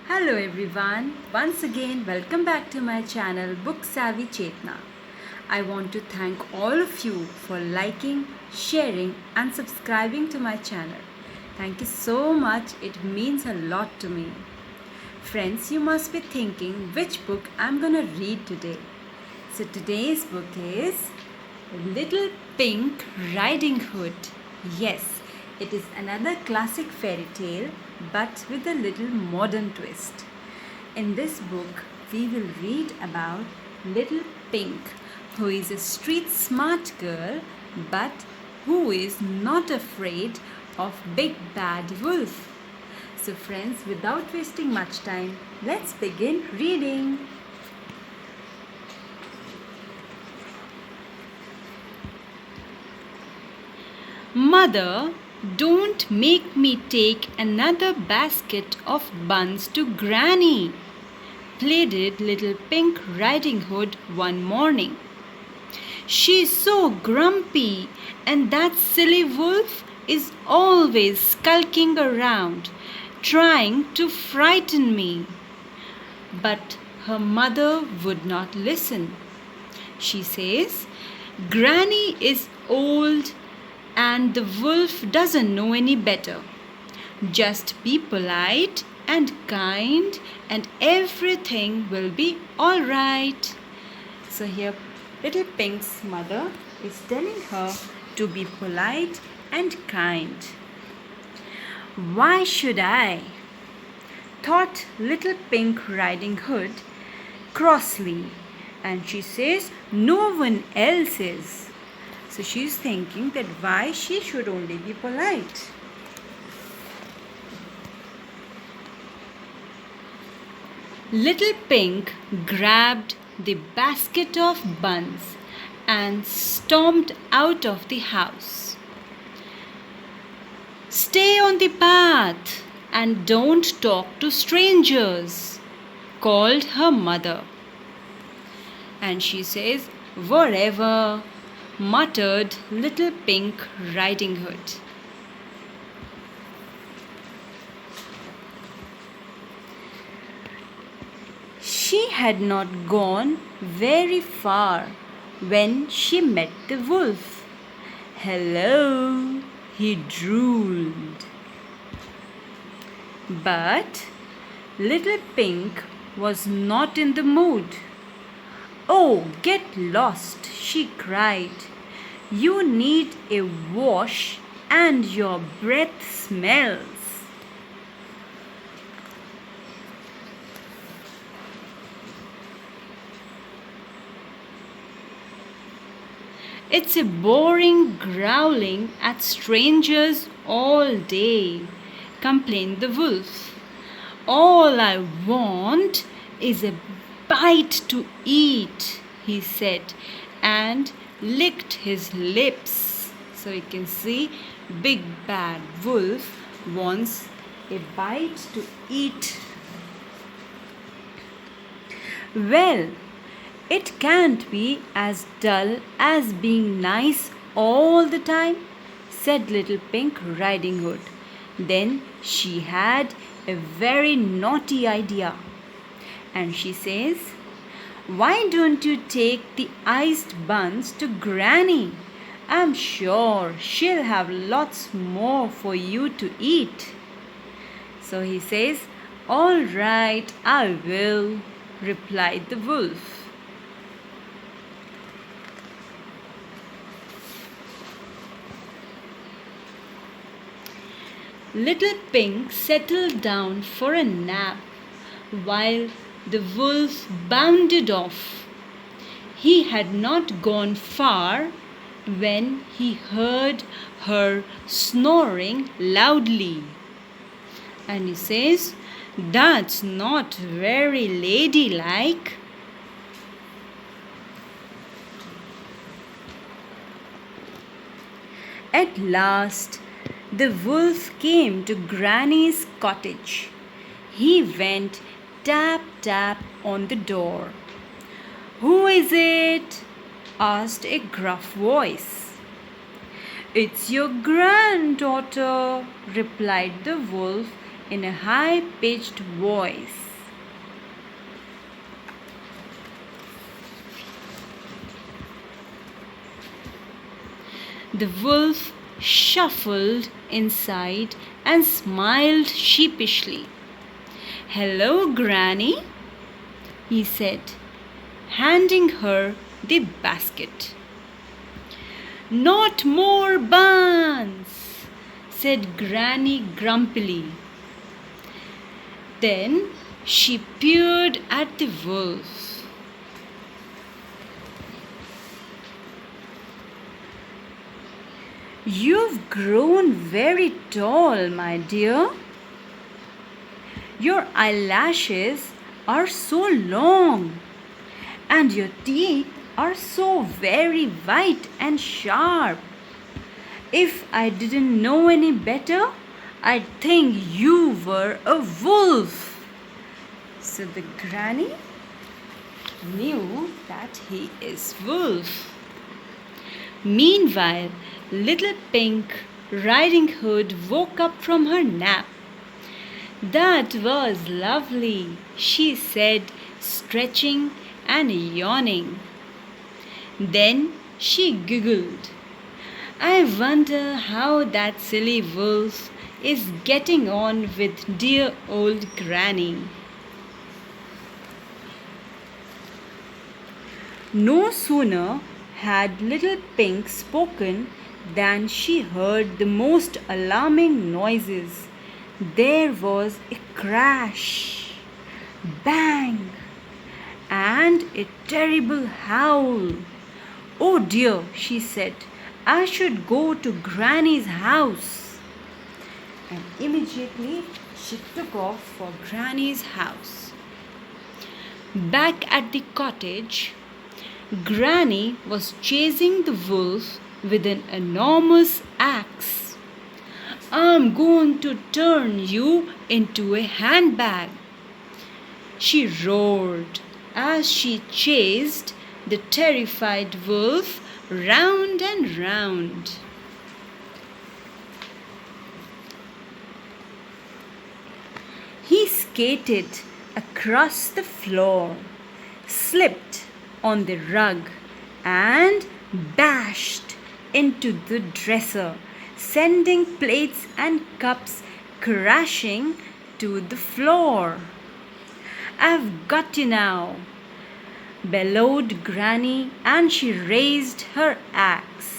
Hello everyone, once again welcome back to my channel Book Savvy Chetna. I want to thank all of you for liking, sharing and subscribing to my channel. Thank you so much, it means a lot to me. Friends, you must be thinking which book I'm gonna read today. So today's book is Little Pink Riding Hood. Yes, it is another classic fairy tale but with a little modern twist. In this book, we will read about Little Pink, who is a street smart girl but who is not afraid of Big Bad Wolf. So friends, without wasting much time, let's begin reading. Mother, don't make me take another basket of buns to Granny, pleaded Little Pink Riding Hood one morning. She's so grumpy, and that silly wolf is always skulking around, trying to frighten me. But her mother would not listen. She says, Granny is old and the wolf doesn't know any better. Just be polite and kind and everything will be all right. So here Little Pink's mother is telling her to be polite and kind. Why should I? Thought Little Pink Riding Hood crossly, and she says no one else is. So she's thinking that why she should only be polite. Little Pink grabbed the basket of buns and stomped out of the house. Stay on the path and don't talk to strangers, called her mother. And she says, whatever, muttered Little Pink Riding Hood. She had not gone very far when she met the wolf. Hello, he drooled. But Little Pink was not in the mood. Oh, get lost, she cried. You need a wash and your breath smells. It's a boring growling at strangers all day, complained the wolf. All I want is a bite to eat, he said, and licked his lips. So you can see Big Bad Wolf wants a bite to eat. Well, it can't be as dull as being nice all the time, said Little Pink Riding Hood. Then she had a very naughty idea. And she says, why don't you take the iced buns to Granny? I'm sure she'll have lots more for you to eat. So he says, all right, I will, replied the wolf. Little Pink settled down for a nap while the wolf bounded off. He had not gone far when he heard her snoring loudly. And he says, that's not very ladylike. At last, the wolf came to Granny's cottage. He went tap tap on the door. Who is it? Asked a gruff voice. It's your granddaughter, replied the wolf in a high-pitched voice. The wolf shuffled inside and smiled sheepishly. "Hello, Granny," he said, handing her the basket. "Not more buns," said Granny grumpily. Then she peered at the wolf. "You've grown very tall, my dear. Your eyelashes are so long, and your teeth are so very white and sharp. If I didn't know any better, I'd think you were a wolf." So the granny knew that he is wolf. Meanwhile, little Pink Riding Hood woke up from her nap. "That was lovely," she said, stretching and yawning. Then she giggled. "I wonder how that silly wolf is getting on with dear old Granny." No sooner had little Pink spoken than she heard the most alarming noises. There was a crash, bang, and a terrible howl. "Oh dear," she said, "I should go to Granny's house." And immediately she took off for Granny's house. Back at the cottage, Granny was chasing the wolf with an enormous axe. "I'm going to turn you into a handbag," she roared as she chased the terrified wolf round and round. He skated across the floor, slipped on the rug, and bashed into the dresser, sending plates and cups crashing to the floor. "I've got you now," bellowed Granny, and she raised her axe.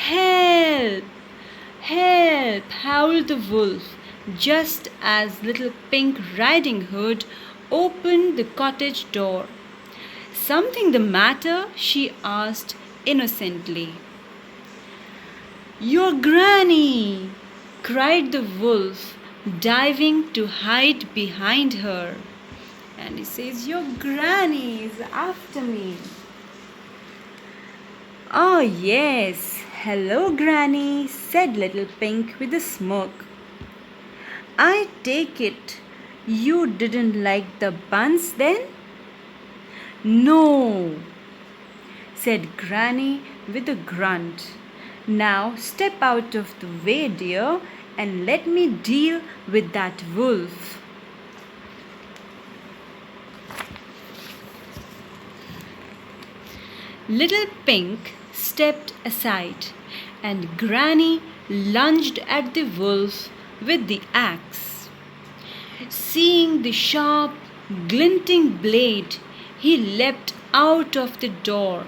"Help! Help!" howled the wolf, just as little Pink Riding Hood opened the cottage door. "Something the matter?" she asked innocently. "Your Granny!" cried the wolf, diving to hide behind her. And he says, "Your Granny is after me." "Oh yes, hello Granny," said little Pink with a smirk. "I take it you didn't like the buns then?" "No," said Granny with a grunt. "Now step out of the way, dear, and let me deal with that wolf." Little Pink stepped aside, and Granny lunged at the wolf with the axe. Seeing the sharp, glinting blade, he leapt out of the door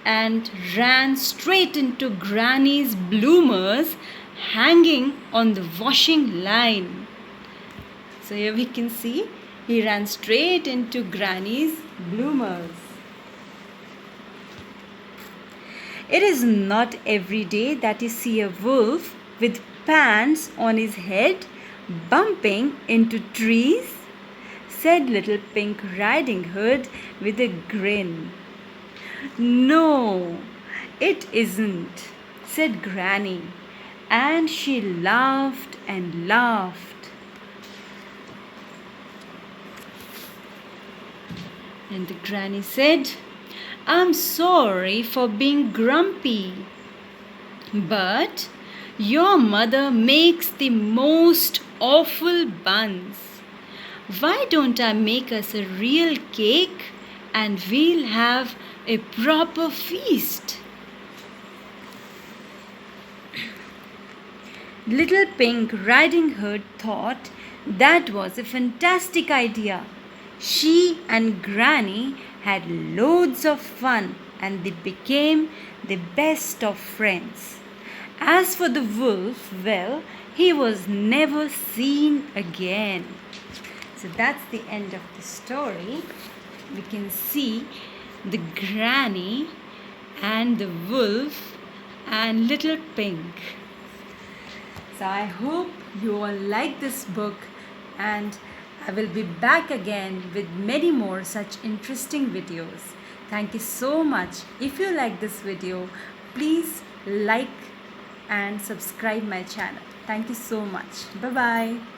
and ran straight into Granny's bloomers hanging on the washing line. So here we can see he ran straight into Granny's bloomers. It is not every day that you see a wolf with pans on his head bumping into trees, said little Pink Riding Hood with a grin. "No, it isn't," said Granny, and she laughed and laughed. And the granny said, "I'm sorry for being grumpy. But your mother makes the most awful buns. Why don't I make us a real cake and we'll have a proper feast? Little Pink Riding Hood thought that was a fantastic idea. She and Granny had loads of fun and they became the best of friends. As for the wolf, well, he was never seen again. So that's the end of the story. We can see the granny and the wolf and Little Pink. So I hope you all like this book, and I will be back again with many more such interesting videos. Thank you so much. If you like this video, please like and subscribe my channel. Thank you so much. Bye bye.